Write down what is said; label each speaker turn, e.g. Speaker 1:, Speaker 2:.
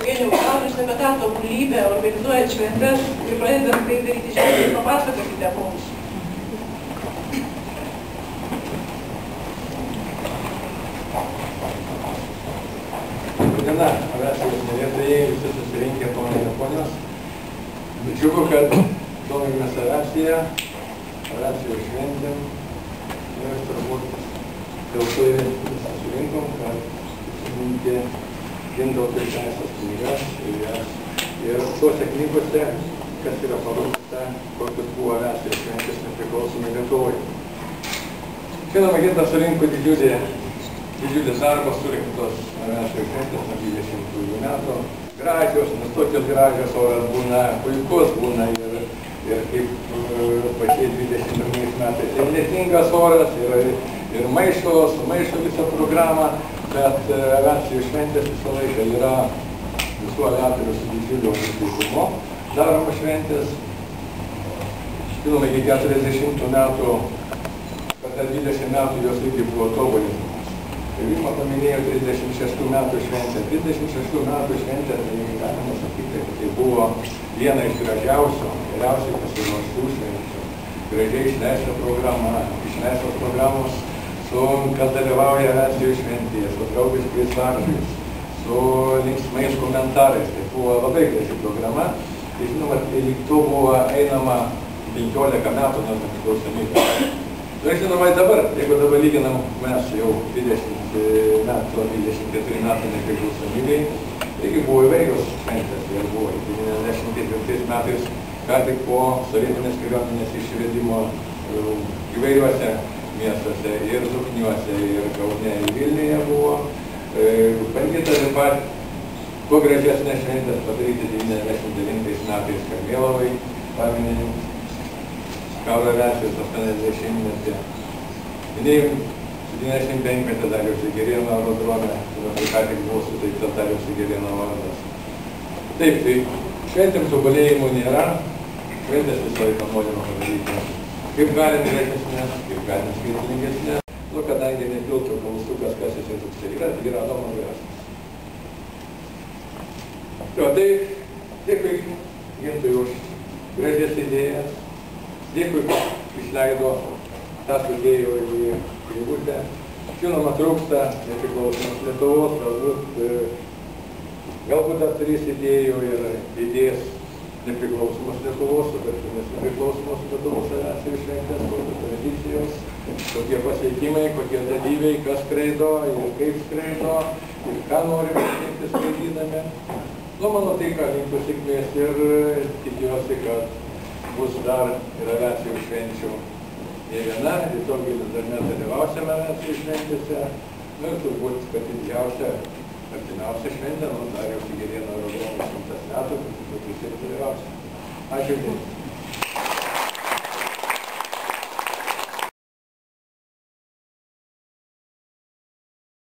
Speaker 1: Eugenijau, gal jūs apie tą tobulybę, organizuojant šventes ir pradedant tai daryti šiandien, papasakokite mums.
Speaker 2: Diena, aviacijos mylėtojai, visi susirinkę ponai ir ponios. Džiugu, kad domimės aviacijos šventėm. Ir turbūt dėl to ir susirinkom, kad prisiminti Gintauto Teisės knygas ir tose knygose, kas yra parodyta, kokios buvo aviacijos šventės nepriklausomai Lietuvoje. Žinoma, Gintas surinko didžiulis darbas, surinktos aviacijos šventės nuo 20 metų. Gražios, nes tokios gražios oras būna, puikus būna ir kaip pačiai 21 metais. Ir netingas oras, ir maišo visą programą, bet aviacijos šventės visą laiką yra visų aviatorių su didžiuliu nusiteikumu daromos šventės. Žinoma, iki 40 metų, kada 20 metų jos irgi buvo tobulinimas. Ir Vilma paminėjo 36 metų šventę. 36 metų šventė, tai galima sakyti, kad tai buvo viena iš gražiausių, geriausiai pasiruoštų švenčių. Gražiai išleistos programos, kas dalyvauja aviacijos šventėje, su draugiškais varžais, su linksmais komentarais. Tai buvo labai graži programa. Tai žinoma, lyg to buvo einama 15 metų nuo nepriklausomybės. Tai žinoma, jeigu dabar lyginam mes jau 20 metų, 24 metų nepriklausomybei, taigi buvo įvairios šventės. Ir buvo 94 metais, ką tik po sovietinės kariuomenės išvedimo įvairiuose miestuose, ir Zokniuose, ir Kaune, ir Vilniuje buvo. Bandyta taip pat kuo gražesnės šventės padaryti 99 metais Karmėlavai, paminint karo aviacijos 80-metį. Minėjom 75-metį Dariaus Girėno aerodrome, kuriuo ką tik buvo suteiktas Dariaus Girėno vardas. Taip, tai šventėm tobulėjimų nėra, šventės visą laiką norima padaryti. Kaip galim gražesnės, kaip galim skaitlingesnės. Nu, kadangi nepiltų klaustukas, kas jisai toks yra, tai yra Adomo vyras. Tai dėkui Gintui už gražias idėjas. Dėkui, kad išleido tą sudėjo į knygutę. Žinoma, trūksta nepriklausomos Lietuvos, galbūt dar turės idėjų ir idėjas nepriklausomos Lietuvos, sutartinės nepriklausomos Lietuvos aviacijos šventės, kokios tradicijos, kokie pasiekimai, kokie dalyviai, kas skraido ir kaip skraido, ir ką nori pasiekti skraidydami. Nu, manau, tai ką linkiu sėkmės ir tikiuosi, kad bus dar ir aviacijos švenčių ne viena, ir daugelis dar nedalyvausime aviacijos šventėse. Nu, ir turbūt pati didžiausia artimiausia šventė, Dariaus Girėno aerodromo 100 metų, kad visi dalyvausime. Ačiū.